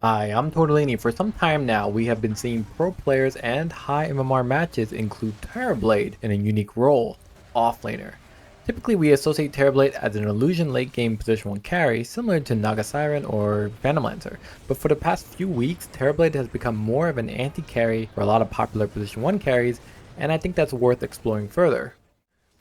Hi, I'm Torte de Lini. For some time now, we have been seeing pro players and high MMR matches include Terrorblade in a unique role, Offlaner. Typically, we associate Terrorblade as an illusion late game position 1 carry, similar to Naga Siren or Phantom Lancer, but for the past few weeks, Terrorblade has become more of an anti-carry for a lot of popular position 1 carries, and I think that's worth exploring further.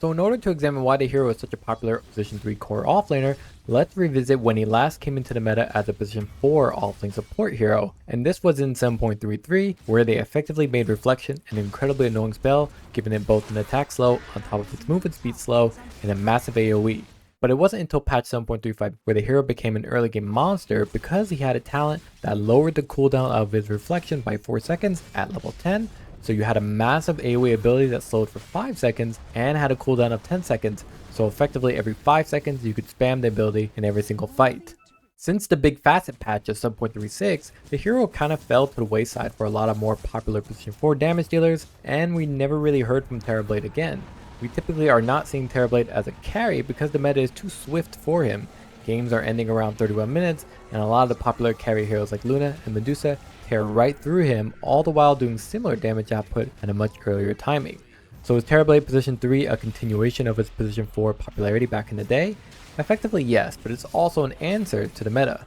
So in order to examine why the hero is such a popular position 3 core offlaner, let's revisit when he last came into the meta as a position 4 offlane support hero, and this was in 7.33 where they effectively made Reflection an incredibly annoying spell, giving it both an attack slow on top of its movement speed slow and a massive AoE. But it wasn't until patch 7.35 where the hero became an early game monster because he had a talent that lowered the cooldown of his Reflection by 4 seconds at level 10, so you had a massive AoE ability that slowed for 5 seconds and had a cooldown of 10 seconds, so effectively every 5 seconds you could spam the ability in every single fight. Since the big facet patch of 7.36, the hero kind of fell to the wayside for a lot of more popular position 4 damage dealers, and we never really heard from Terrorblade again. We typically are not seeing Terrorblade as a carry because the meta is too swift for him. Games are ending around 31 minutes, and a lot of the popular carry heroes like Luna and Medusa tear right through him, all the while doing similar damage output at a much earlier timing. So is Terrorblade position 3 a continuation of its position 4 popularity back in the day? Effectively yes, but it's also an answer to the meta.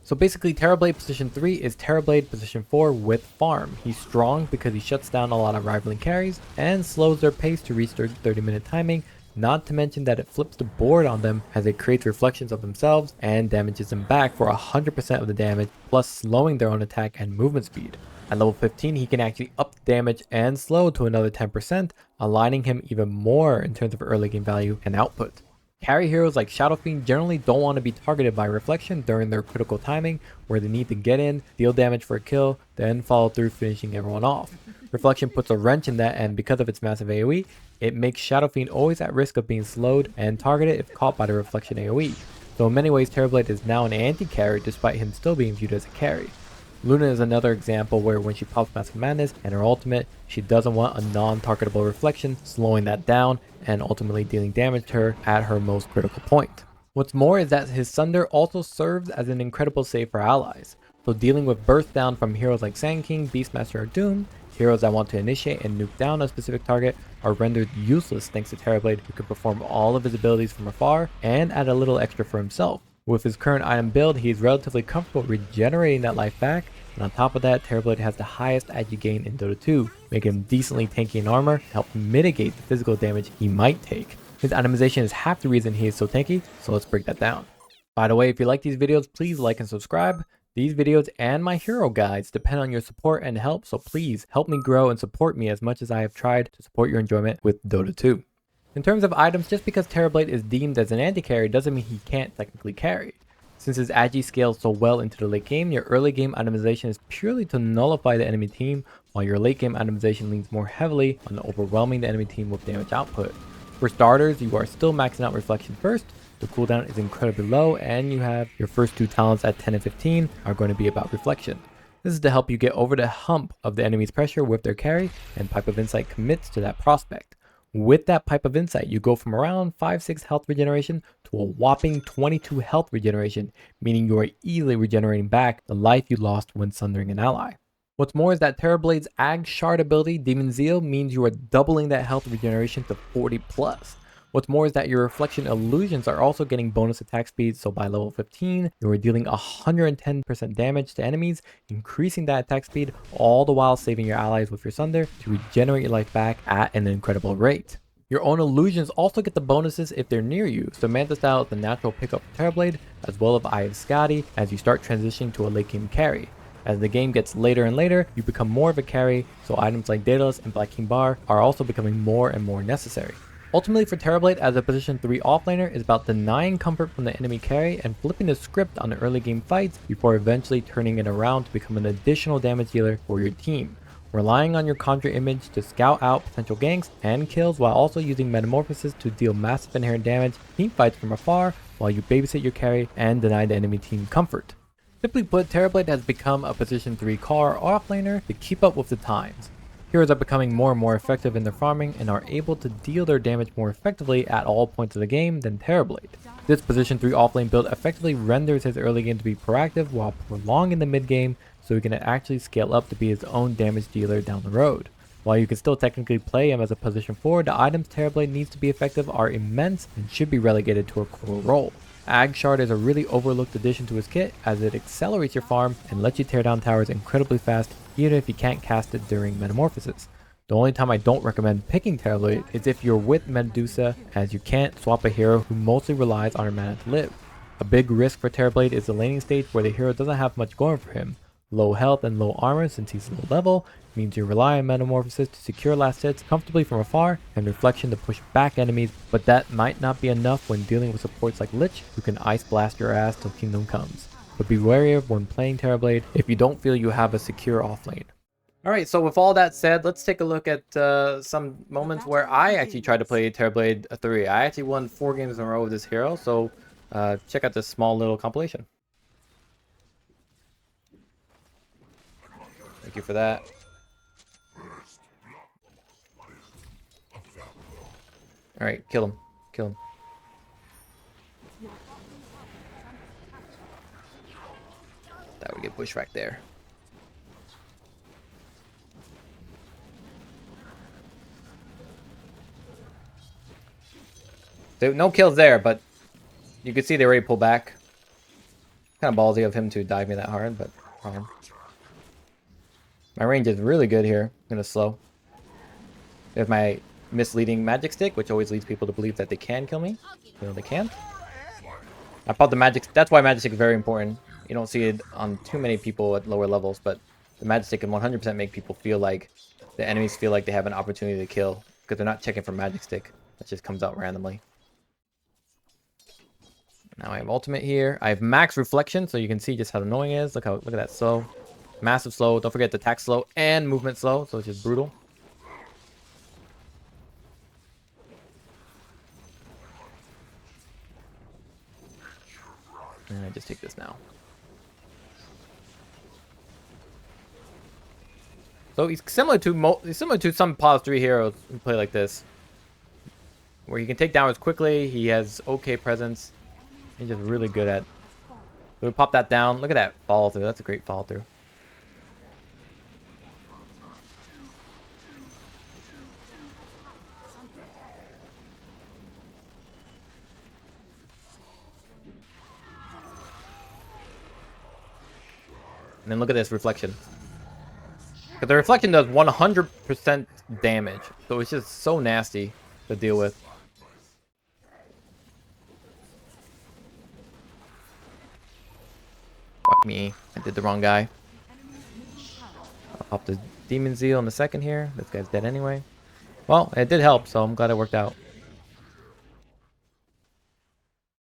So basically Terrorblade position 3 is Terrorblade position 4 with farm. He's strong because he shuts down a lot of rivaling carries and slows their pace to reach their 30-minute timing, not to mention that it flips the board on them as it creates reflections of themselves and damages them back for 100% of the damage, plus slowing their own attack and movement speed. At level 15 he can actually up the damage and slow to another 10%, aligning him even more in terms of early game value and output. Carry heroes like Shadow Fiend generally don't want to be targeted by Reflection during their critical timing, where they need to get in, deal damage for a kill, then follow through finishing everyone off. Reflection puts a wrench in that, and because of its massive AoE, it makes Shadow Fiend always at risk of being slowed and targeted if caught by the Reflection AoE. So in many ways Terrorblade is now an anti-carry despite him still being viewed as a carry. Luna is another example where when she pops Massive Madness and her ultimate, she doesn't want a non-targetable Reflection, slowing that down and ultimately dealing damage to her at her most critical point. What's more is that his Sunder also serves as an incredible save for allies, so dealing with burst down from heroes like Sand King, Beastmaster, or Doom, heroes that want to initiate and nuke down a specific target are rendered useless thanks to Terrorblade, who can perform all of his abilities from afar and add a little extra for himself. With his current item build, he is relatively comfortable regenerating that life back, and on top of that, Terrorblade has the highest agi gain in Dota 2, making him decently tanky in armor to help mitigate the physical damage he might take. His itemization is half the reason he is so tanky, so let's break that down. By the way, if you like these videos, please like and subscribe. These videos and my hero guides depend on your support and help, so please help me grow and support me as much as I have tried to support your enjoyment with Dota 2. In terms of items, just because Terrorblade is deemed as an anti-carry doesn't mean he can't technically carry. Since his agi scales so well into the late game, your early game itemization is purely to nullify the enemy team, while your late game itemization leans more heavily on overwhelming the enemy team with damage output. For starters, you are still maxing out Reflection first, the cooldown is incredibly low, and you have your first two talents at 10 and 15 are going to be about Reflection. This is to help you get over the hump of the enemy's pressure with their carry, and Pipe of Insight commits to that prospect. With that Pipe of Insight, you go from around 5-6 health regeneration to a whopping 22 health regeneration, meaning you are easily regenerating back the life you lost when sundering an ally. What's more is that Terrorblade's Ag Shard ability, Demon Zeal, means you are doubling that health regeneration to 40 plus. What's more is that your Reflection illusions are also getting bonus attack speed, so by level 15, you are dealing 110% damage to enemies, increasing that attack speed, all the while saving your allies with your Sunder to regenerate your life back at an incredible rate. Your own illusions also get the bonuses if they're near you, so Manta Style is the natural pickup for Terrorblade, as well as Eye of Skadi as you start transitioning to a late game carry. As the game gets later and later, you become more of a carry, so items like Daedalus and Black King Bar are also becoming more and more necessary. Ultimately for Terrorblade as a position 3 offlaner is about denying comfort from the enemy carry and flipping the script on the early game fights before eventually turning it around to become an additional damage dealer for your team. Relying on your conjure image to scout out potential ganks and kills while also using metamorphosis to deal massive inherent damage, team fights from afar while you babysit your carry and deny the enemy team comfort. Simply put, Terrorblade has become a position 3 car offlaner to keep up with the times. Heroes are becoming more and more effective in their farming and are able to deal their damage more effectively at all points of the game than Terrorblade. This position 3 offlane build effectively renders his early game to be proactive while prolonging the mid game, so he can actually scale up to be his own damage dealer down the road. While you can still technically play him as a position 4, the items Terrorblade needs to be effective are immense and should be relegated to a core role. Ag Shard is a really overlooked addition to his kit, as it accelerates your farm and lets you tear down towers incredibly fast even if you can't cast it during Metamorphosis. The only time I don't recommend picking Terrorblade is if you're with Medusa, as you can't swap a hero who mostly relies on her mana to live. A big risk for Terrorblade is the laning stage where the hero doesn't have much going for him. Low health and low armor since he's low level means you rely on Metamorphosis to secure last hits comfortably from afar and Reflection to push back enemies, but that might not be enough when dealing with supports like Lich who can ice blast your ass till Kingdom comes. But be wary of when playing Terrorblade if you don't feel you have a secure offlane. Alright, so with all that said, let's take a look at some moments where I actually tried to play Terrorblade 3. I actually won 4 games in a row with this hero, so check out this small little compilation. Thank you for that. Alright, kill him. Kill him. That would get pushed right there. So, no kills there, but you can see they already pulled back. Kind of ballsy of him to dive me that hard, but fine. My range is really good here. I'm gonna slow. There's my misleading magic stick, which always leads people to believe that they can kill me. You know, they can't. I popped the magic. That's why magic stick is very important. You don't see it on too many people at lower levels, but the magic stick can 100% make people feel like the enemies feel like they have an opportunity to kill because they're not checking for magic stick. That just comes out randomly. Now I have ultimate here. I have max reflection, so you can see just how annoying it is. Look at that slow. Massive slow. Don't forget the attack slow and movement slow, so it's just brutal. And I just take this now. So he's similar to some pause 3 heroes who play like this, where he can take downwards quickly. He has okay presence. He's just really good at. So we pop that down. Look at that follow through. That's a great follow through. And then look at this reflection. Because the reflection does 100% damage. So it's just so nasty to deal with. Fuck me. I did the wrong guy. I'll pop the Demon Zeal in a second here. This guy's dead anyway. Well, it did help, so I'm glad it worked out.